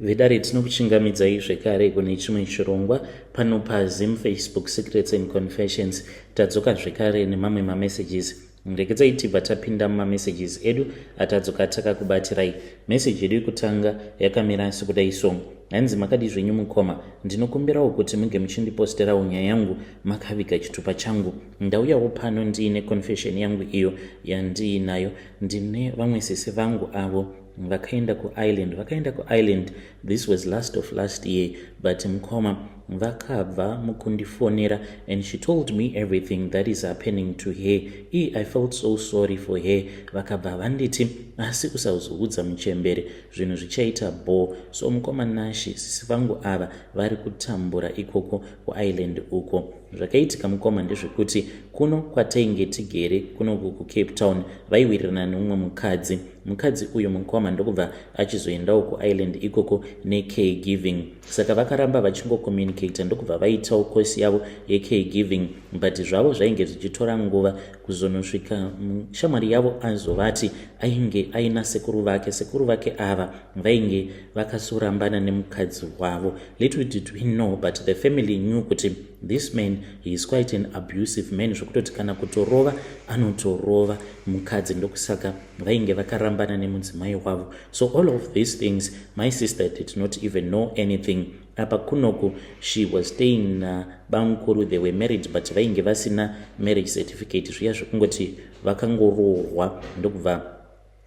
vedare tinokuchingamidzai zvekare kune chimwe chirongwa pano paZim Facebook Secrets and Confessions. Tadzoka zvekare nemamwe mamessages. Rekedzai tibva tapinda mumamessages edu atadzoka takakubatirai. Message yedu yekutanga yakamira sekudai so: hanzi makadi zvenyu mukoma, ndinokumbirawo kuti munge muchindiposterawo nyaya yangu makaviga chitupa changu. Ndauyawo pano ndiine confession yangu iyo yandiinayo. Ndine vamwe sese vangu avo vakaenda kuIreland. This was last year, but mukoma vakabva mukundifonera and she told me everything that is happening to her. I felt so sorry for her. Vakabva vanditi asi usazoudza muchembere, zvinhu zvichaita bo. So mukoma nashi sisi vangu ava vari kutambura ikoko kuIreland uko. Zvakaitika mukoma ndezvekuti kuno kwatainge tigere kuno kuCape Town vaiwirirana neumwe mukadzi uyo mukoma ndokubva achizoendawo kuIreland ikoko necaregiving. Saka vakaramba vachingokommunicata ndokubva vaitawo kosi yavo yecaregiving, but zvavo zvainge zvichitora nguva kuzonosvika shamwari yavo azovati ainge aina sekuru vake ava vainge vakasorambana nemukadzi wavo. Little did we know, but the family knew kuti this man, he is quite an abusive man, zvokutoti kana kutorova anotorova mukadzi, ndokusaka vainge vakarambana nemudzimai wavo. So all of these things my sister did not even know anything. Apa kunoku she was staying na bamukuru, they were married but vainge vasina marriage certificate, zviya zvekungoti vakangoroorwa ndokubva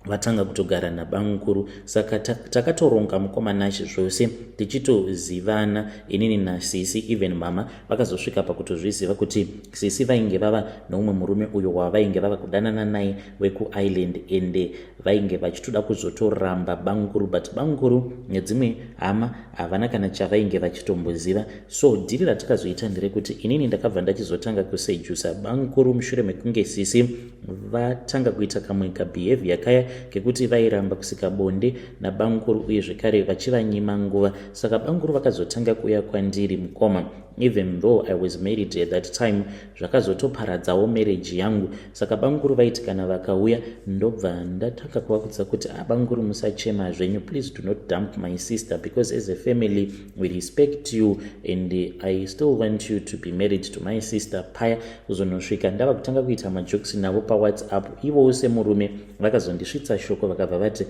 vatanga kutogara nabamukuru. Saka takatoronga mukoma nashi zvose tichitozivana inini nasisi. Even mama vakazosvika pakutozviziva kuti sisi vainge vava noumwe murume uyo wavainge vava kudanana naye wekuIreland, ende vainge vachitoda kuzotoramba bamukuru, but bamukuru nedzimwe hama havana kana chavainge vachitomboziva. So dhiri ratakazoita nderekuti inini ndakabva ndachizotanga kusejusa bamukuru mushure mekunge sisi vatanga kuita kamwe kabehavior kaya kekuti vairamba kusika bonde nabamukuru uye zvekare vachivanyima nguva. Saka bamukuru vakazotanga kuuya kwandiri mukoma, even though I was married at that time, zvakazotoparadzawo marriage yangu. Saka bamukuru vaiti kana vakauya ndobva ndatanga kuvakudza kuti bamukuru musachema zvenyu, please do not dump my sister, because as a family we respect you and I still want you to be married to my sister. Paya kuzonosvika ndava kutanga kuita majokes navo paWhatsApp, ivo semurume vakazondisvitsa shoko vakabva vati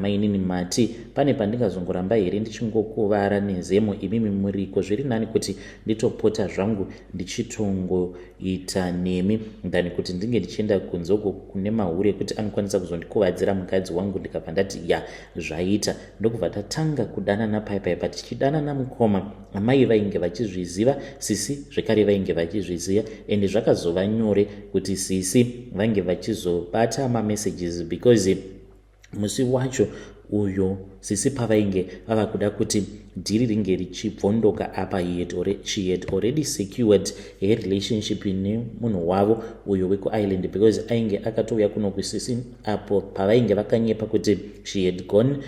mainini mati, pane pandingazongoramba here ndichingokuvara nezemo imimi muriko, zviri nani kuti nditopota zvangu ndichitongoita nemi ndani kuti ndinge ndichienda kunzoko kune mahure kuti anokwanisa kuzondikuvadzira mukadzi wangu. Ndikabva ndati zvaita, ndokubva tatanga kudanana paipa tichidanana mukoma. Amai vainge vachizviziva, sisi zvekare vainge vachizviziva, ende zvakazova nyore kuti sisi vange vachizobata mamessages, because musi wacho uyo sisi pavainge vava kuda kuti dhiri ringe richibvondoka apa, she had already secured her relationship nemunhu wavo uyo wekuIreland, because ainge akatouya kuno kusisi apo pavainge vakanyepa kuti she had gone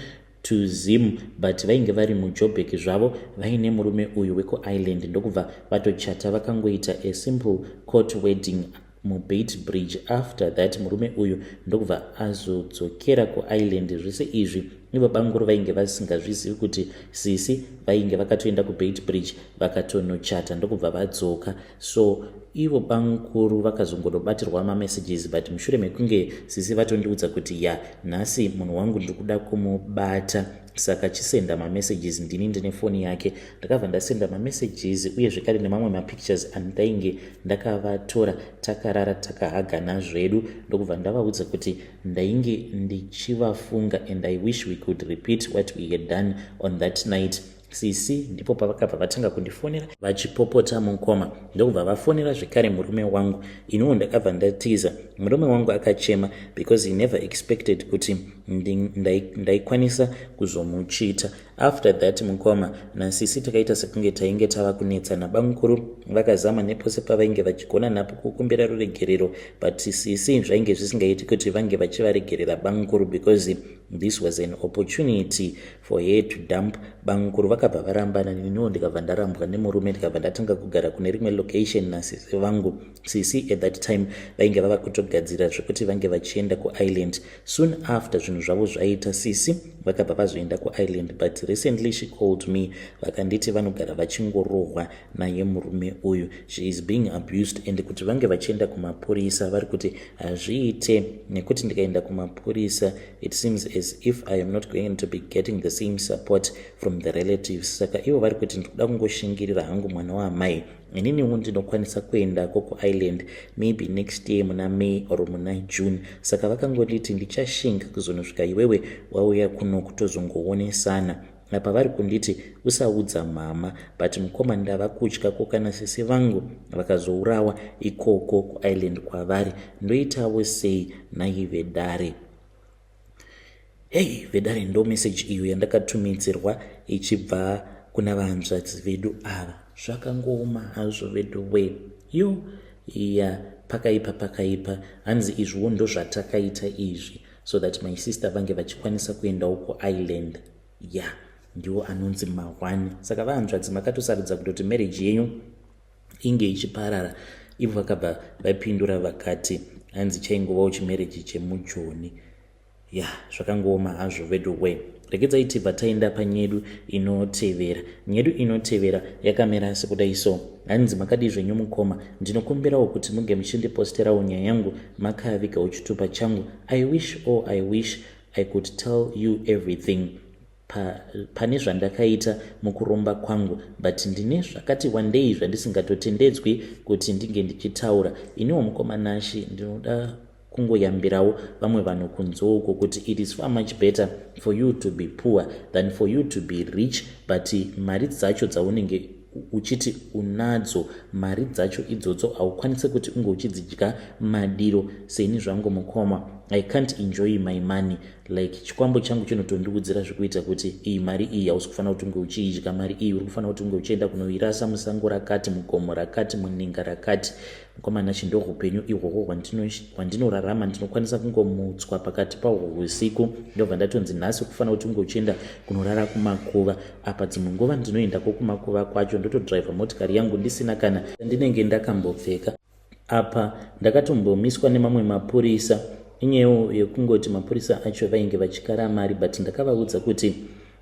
to Zim, but vainge vari muJoburg zvavo vaine murume uyu wekuIreland. Ndokubva vatochata vakangoita a simple court wedding muBeitbridge. After that murume uyu ndokubva azodzokera kuIreland. Zvese izvi ivo bamukuru vainge vasingazvizivi kuti sisi vainge vakatoenda kuBeitbridge vakatonochata ndokubva vadzoka. So ivo bamukuru vakazongodobatirwa mamessages, but mushure mekunge sisi vatondiudza kuti nhasi munhu wangu ndikuda kumubata, saka chisenda mamessages. Ndine foni yake, ndakabva ndasenda mamessages uye zvekare nemamwe mapictures andainge ndakavatora takarara takahagana zvedu. ndokubva ndavaudza kuti ndainge ndichivafunga and I wish we could repeat what we had done on that night. Sisi ndipo pavakabva vatanga kundifonera vachipopota mukoma, ndokubva vafonera zvekare murume wangu. Iniwo ndakabva ndatiza, murume wangu akachema because he never expected kuti ndaikwanisa kuzomuchita. After that mukoma nasisi takaita sekunge tainge tava kunetsana. Bamukuru vakazama nepose pavainge vachigona napo kukumbira ruregerero, but sisi zvainge zvisingaiti kuti vange vachivaregerera bamukuru, because this was an opportunity for her to dump bamukuru. vakabva varambana, neniwo ndikabva ndarambwa nemurume ndikabva ndatanga kugara kune rimwe location nasisi vangu. Sisi at that time vainge vava kutogadzira zvekuti vange vachienda kuisland. Soon after zvinhu zvavo zvaita, sisi vakabva vazoenda kuisland, but recently she called me vakanditi vanogara vachingorohwa naye murume uyu, she is being abused, and kuti vange vachienda kumapurisa vari kuti hazviite nekuti ndikaenda kumapurisa it seems as if I am not going to be getting the same support from the relatives. Saka ivo vari kuti ndikuda kungoshingirira hangu mwana waamai, ininiwo ndinokwanisa kuendako kuisland maybe next year muna May or muna June. Saka vakangonditi ndichashinga kuzonosvika iwewe wauya kuno kutozongoonesana. Apa vari kunditi usaudza mama, but mukoma ndava kutya kana sisi vangu vakazourawa ikoko kuisland kwavari, ndoitawo sei nai Vedare. Hey, Vedare ndo message iyo yandakatumidzirwa ichibva kuna vanzvadzi vedu ava. Zvakangoma hazvo vedu we. Yo, iya pakaipa hanzi izviwo ndo zvatakaita izvi so that my sister vange vachikwanisa kuendawo kuisland. Yeah, ndiwo anonzi Mawani. Saka vanzvadzi makatosarudza kutoti marriage yenyu inge ichiparara. Ivo vakabva vapindura vakati hanzi chaingovawo chimarriage chemujoni. Ya, zvakangoma hazvo vedu we. Rekedzai tibva taenda panyedu inotevera. Nyedu inotevera yakamera sekudai so. Hanzi makadi zvenyu mukoma, ndinokumbirawo kuti munge muchindiposterawo nyaya yangu makavigawo chitupa changu. I wish I could tell you everything. Pane zvandakaita mukuromba kwangu, but ndine zvakati wandei zvandisingatotendedzwi kuti ndinge ndichitaura. Iniwo mukoma Nashi ndinoda kungoyambirawo vamwe vanhu kunze uko kuti it is far much better for you to be poor than for you to be rich, but mari dzacho dzaunenge uchiti unadzo, mari dzacho idzodzo haukwanise kuti unge uchidzidya madiro. Seni zvangu mukoma, I can't enjoy my money, like chikwambo changu chinotondiudzira zvekuita kuti iyi mari iyi hausi kufanira kuti unge uchiidya, mari iyi uri kufanira kuti unge uchienda kunoirasa musango rakati, mugomo rakati, muninga rakati. Mukoma Nashi ndo upenyu ihwohwo hwandinorarama, ndinokwanisa kungomutswa pakati pahwo usiku, ndobva ndatonzi nhasi kufanira kuti unge uchienda kunorara kumakuva. Apa dzimwe nguva ndinoendako kumakuva kwacho ndotodhiraivha motikari yangu ndisina kana ndinenge ndakambopfeka. Apa ndakatombomiswa nemamwe mapurisa, inyewo yekungoti mapurisa acho vainge vachikara mari, but ndakavaudza kuti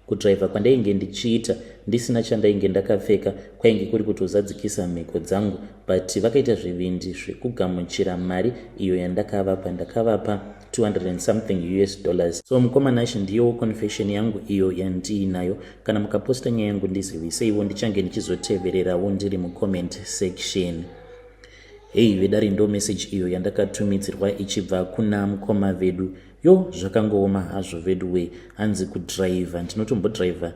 kudhiraivha kwandainge ndichiita ndisina chandainge ndakapfeka kwainge kuri kutozadzikisa mhiko dzangu, but vakaita zvivindi zvekugamuchira mari iyo yandakavapa. Ndakavapa 200 and something US$. So mukoma Nashi ndiyo confession yangu iyo yandiinayo. Kana mukaposta nyaya yangu ndiziviseiwo, ndichange ndichizotevererawo ndiri mucomment section. Hey, Vedare ndo message iyo yandakatumidzirwa ichibva kuna mukoma vedu. Yo, zvakangoma hazvo vedu we. Hanzi kudhiraivha, ndinotombodhiraivha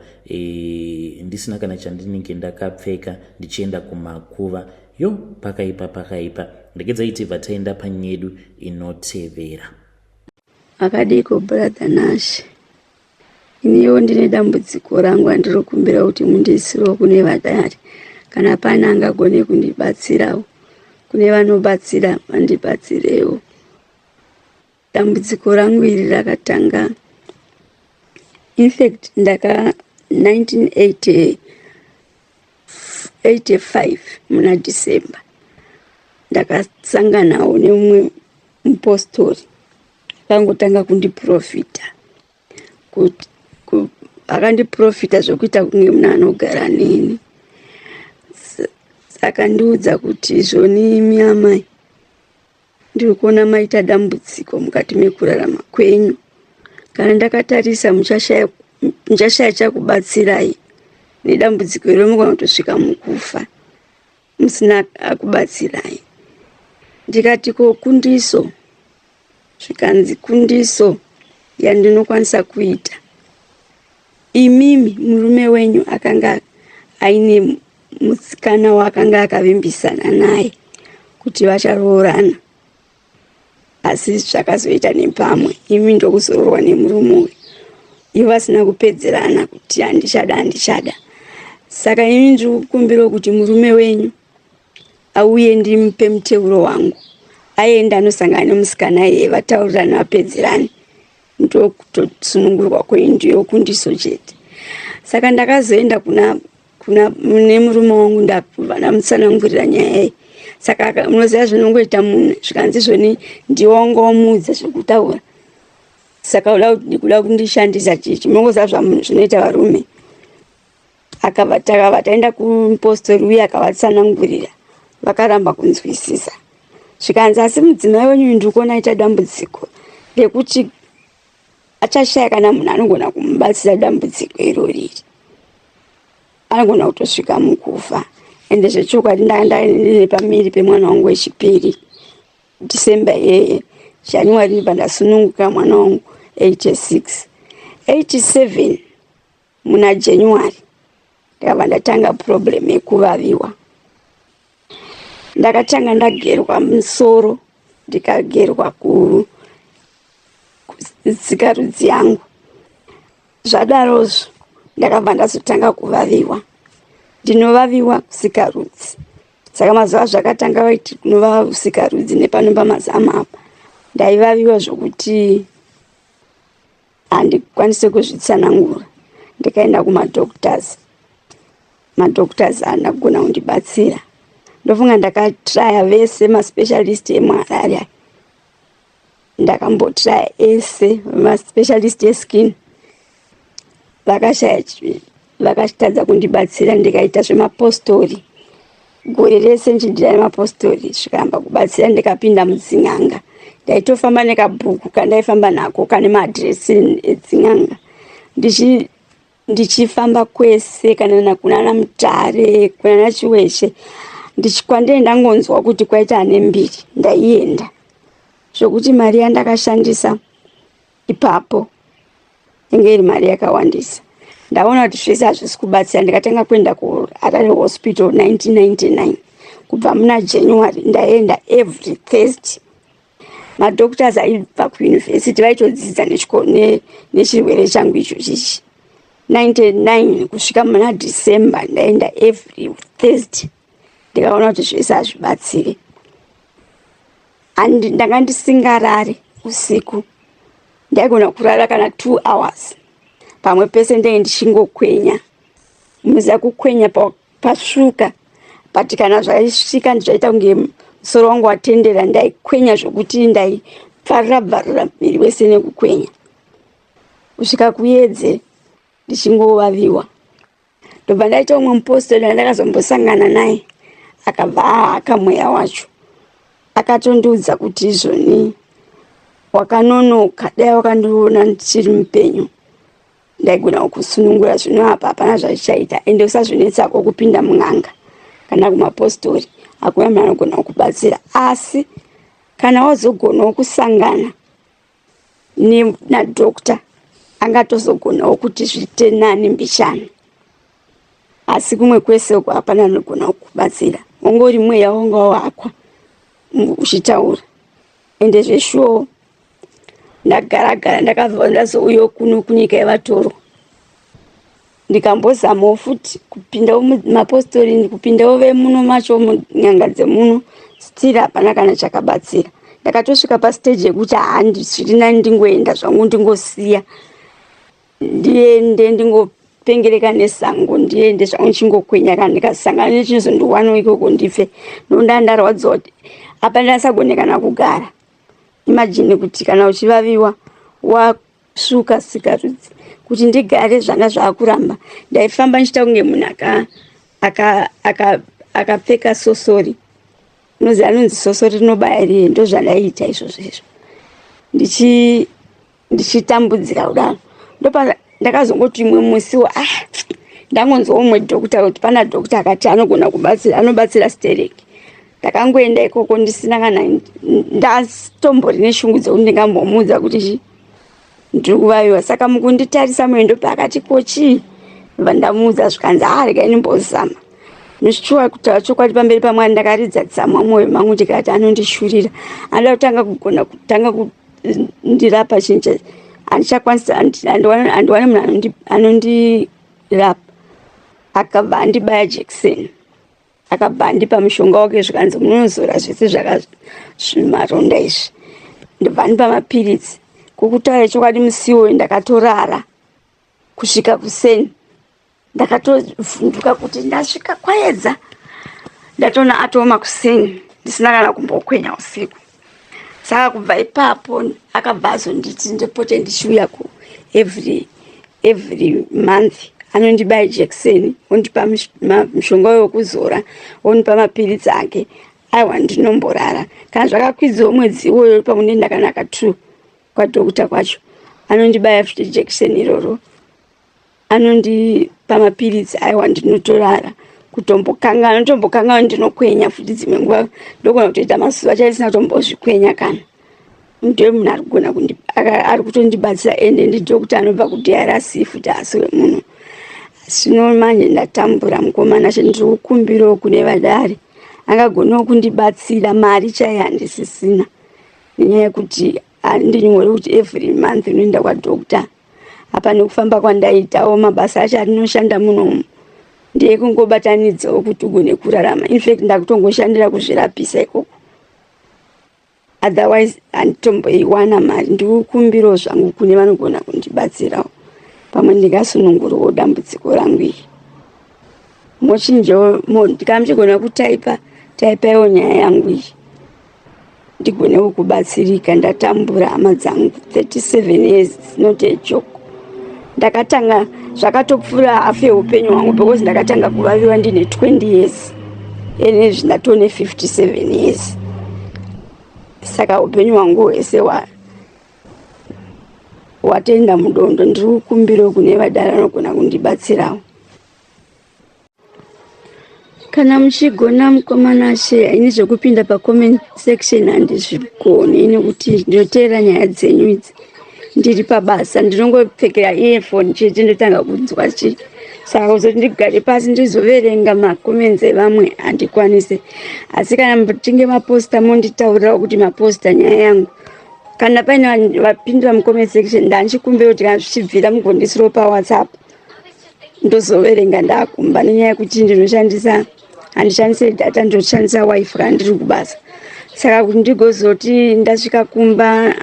ndisina kana chandinenge ndakapfeka ndichienda kumakuva. Yo, pakaipa. Ndegedzai tibva taenda panyedu inotevera. Akadiko brother Nashi, iniwo ndine dambudziko rangu andinokumbira kuti mundisirewo kune Vadare. Kana pana angagone kundibatsirawo, kune vanobatsira vandibatsirewo. Dambudziko rangu iri rakatanga, in fact ndaka 1985 muna December ndakasanganawo nemumwe mupostori akangotanga kundiprofita, kuti akandiprofita zvokuita kunge munhu anogara neni. Akandiudza kuti izvoni imi amai ndiri kuona maita dambudziko mukati mekurarama kwenyu. Kana ndakatarisa muchashaya chakubatsirai nedambudziko iro mugona kutosvika mukufa musina akubatsirai. Ndikati ko kundiso, zvikanzi kundiso yandinokwanisa kuita. Imimi murume wenyu akanga aine musikana wakanga akavimbisana naye kuti vacharoorana, asi zvakazoita nepamwe imi ndokuzoroorwa nemurume uyu, ivo vasina kupedzerana kuti handichada. Saka imi ndiri kukumbira kuti murume wenyu auye ndimupe muteuro wangu, aenda anosangana nemusikana iye vataurirana vapedzerane, ndokutosunungurwa kwenyu ndiyo kundiso chete. Saka ndakazoenda kuna murume wangu ndamutsanangurira nyaya iyi. Saka unoziva zvinongoita munhu zvikanzi zvoni ndiwongomuudza zvekutaura. Saka ndikuda kundishandisa chimongoziva zvinoita varume. Takavataenda kumustori uye akavatsanangurira, vakaramba kunzwisisa. Zvikanzi asi mudzimai wenyu ndikuona aita dambudziko rekuti achashaya kana munhu anogona kumubatsira dambudziko irori, anogona kutosvika mukufa. Ende zvechokwadi ndine pamiri pemwana wangu wechipiri December yeye January pandasununguka mwana wangu 86. 87 muna January ndakabva ndatanga problem yekuvaviwa. Ndakatanga ndagerwa musoro, ndikagerwa kutsikarudzi yangu. Zvadarozvo ndakabva ndazotanga kuvaviwa. Ndinovaviwa kutsikarudzi. Saka mazuva zvakatanga vaiti kunovava kutsikarudzi nepano pamazama apa. Ndaivaviwa zvokuti handikwanise kuzvitsanangura. Ndikaenda kumadhoktors. Madhoktors haana kugona kundibatsira. Ndofunga ndakatraya vese maspecialist eMwararia. Ndakambotraya ese maspecialist eskin. Vakatadza kundibatsira. Ndikaita zvemapostori. Gore rese nchiitira nemapostori zvikamba kubatsira. Ndikapinda mudzin'anga. Ndaitofamba nekabhuku kandaifamba nako kane maadhiresi edzin'anga. Ndichifamba kwese kana kunana Mutare, kunana Chiweshe. Kwandenda ngonzwa kuti kwaita ane mbiri, ndaienda. Zvokuti mari yandakashandisa ipapo inge iri mari yakawandisa. Ndaona kuti zvese hazvisi kubatsira. Ndikatanga kuenda kuHarare Hospital 1999. Kubva muna January ndaenda every Thursday. Madhoktors aibva kuuniversity vaitodzidza nechirwere changu ichochichi. 99 kusvika muna December ndaenda every Thursday. Ndikaona kuti zvese hazvibatsiri. Ndanga ndisingarari usiku. Ndaigona kurara kana 2 hours. Pamwe pese ndenge ndichingokwenya. Muza kukwenya pasvuka. But kana zvaisvika ndizvaita kunge musoro wangu watendera, ndaikwenya zvokuti ndaibvarura miri wese nekukwenya. Kusvika kuedze ndichingovaviwa. Ndobva ndaita umwe mupostori ndakazombosangana naye. Akabva akamweya wacho. Akatondiudza kuti izvoni wakanonoka, dai wakandiona ndichiri mupenyu ndaigona kusunungura zvino apa hapana zvachichaita. Ende usazvinetsako kupinda mun'anga kana kumapostori, hakuna munhu anogona kukubatsira. Asi kana wazogonawo kusangana nadhokta angatozogonawo kuti zviite nani mbishani. Asi kumwe kwese uko hapana anogona kukubatsira. Ungori mweya wanga wakwa uchitaura. Ende zveshuwo ndagara ndakabva ndazouya kuno kunyika yevatoro. Ndikambozamawo futi kupindawo mumapostori, kupindawo vemuno macho munyanga dzemuno, still hapana kana chakabatsira. Ndakatosvika pastage yekuti zviri nani ndingoenda zvangu, ndingosiya ndiende ndingopengereka nesango, ndiende zvangu ndichingokwenya. Kana ndikasangana nechinozondiwana ikoko ndife. Nonda ndarwadziwa kuti apa ndasagone kana kugara. Imagine kuti kana uchivaviwa wasvuka sikarudzi kuti ndigare zvanga zvakuramba. Ndaifamba nchiita kunge munhu akapfeka sosori. Unoziva anonzi sosori rinobaya riye. Ndo zvandaiita izvozvo. Ndichitambudzika kudaro. Ndopa ndakazongoti imwe musiwo ndangonzwa umwe dhokota kuti pana dhokota akati anogona kubatsira, anobatsira stereki. Ndakangoenda ikoko ndisina kana ndatombori neshungu dzekuti ndingambomuudza kuti ndiri kuvaviwa. Saka mukunditarisa muendo pakati kochi vandamuudza zvikanzi regai ndimbozama. Muchichuwa kutaura chokwadi pamberi paMwari ndakaridza tsamwa mwoyo mangu ndikati anondishurira. Anoda kutanga kundirapa chinje. Handichakwanisa, handiwane munhu anondirapa. Akabva andibaya jekiseni. Akabva andipa mushonga wake zvikanzi munozora zvese zvimaronda izvi. Ndobva andipa mapiritsi. Kukutaura chokwadi musiwo ndakatorara kusvika kuseni. ndakatovhunduka kuti ndasvika kwaedza ndatoona atooma kuseni ndisina kana kumbokwenya usiku. Saka kubva ipapo akabva azonditi ndipote ndichiuya ku every month anondibaya jekiseni, ondipa mushonga wekuzora, ondipa mapiritsi ake. Aiwa ndinomborara. Kana zvakakwidzawo mwedzi iwoyo pamune ndakanaka 2 kwadhokota kwacho, anondibaya futi jekiseni iroro, anondipa mapiritsi. Aiwa ndinotorara. Kutombokanga ndinokwenya futi dzimwe nguva ndogona kutoita masuva chaisina kutombozvikwenya kana. Ndiye munhu ari kutondibatsira ende ndidhokota anobva kuDRC futi asi wemunhu. Zvino manje ndatambura mukomana ndiri kukumbirawo kune vadare angagonawo kundibatsira, mari chaiyo handisisina, nenyaya yekuti handinyore kuti every month unoenda kwadhokota. Apa nekufamba kwandaitawo mabasa acho atinoshanda munomu ndiye kungobatanidzawo kuti ugone kurarama. In fact ndakutongoshandira kuzvirapisa ikoko, otherwise handitomboiwana mari. Ndiri kukumbirawo zvangu kune vanogona kundibatsirawo pamwe ndingasununguruwo dambudziko rangu iri. Mochinjawo ndikachigona kutaipaiwo nyaya yangu iyi ndigonewo kubatsirika. Ndatambura hama dzangu 37 years, not a joke. Ndakatanga zvakatopfuura hafu yeupenyu hwangu because ndakatanga kuvaviwa ndine 20 years ene zvindatone 57 years. Saka upenyu hwangu hwese watenda mudondo. Ndiri kukumbirawo kune vadara vanogona kundibatsirawo. Kana muchigona mukomana she ini zvekupinda pacomment section handizvigoni nekuti ndinoteera nyaya dzenyu idzi ndiri pabasa. Ndinongopfekera earphone chete ndotanga kunzwa chii. Saka kuzoti ndigare pasi ndizoverenga macomments evamwe handikwanise. Asi kana tinge maposta monditaurirawo kuti maposta nyaya yangu, kana paine vapindira mucomment section ndandichikumbira kuti kana zvichibvira mugondisirawo paWhatsApp ndozoverenga ndakumba, nenyaya yekuti handishandise data, ndoshandisa wifi kana ndiri kubasa. Saka kuti ndigozoti ndasvika kumba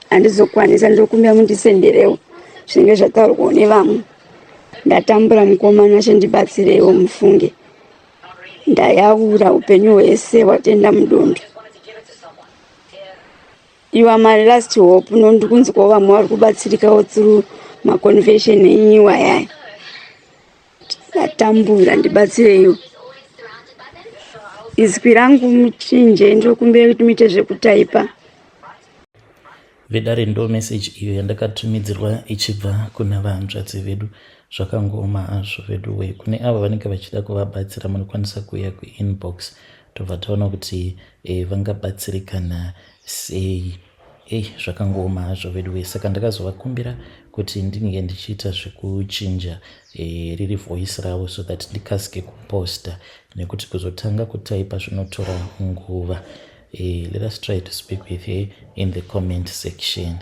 handizokwanisa, ndokumbira mundisenderewo zvinenge zvataurwawo nevamwe. Ndatambura mukomana chendibatsirewo mufunge. Ndayaura upenyu hwese watenda mudondo. You are my last hope. Nondikunzwawo vamwe vari kubatsirikawo through maconversion enyiwa yaya. Ndatambura ndibatsirewo. Izwi rangu muchinje, ndokumbira kuti muite zvekutaipa. Vedare ndo message iyo yandakatumidzirwa ichibva kuna vahanzvadzi vedu. Zvakangoma hazvo vedu we. Kune ava vanenge vachida kuvabatsira munokwanisa kuuya kuinbox tobva taona kuti vangabatsirikana sei. Zvakangoma hazvo vedu we. Saka ndakazovakumbira kuti ndinge ndichiita zvekuchinja riri voice ravo so that ndikasike kuposta, nekuti kuzotanga kutaipa zvinotora nguva. Let us try to speak with her in the comment section.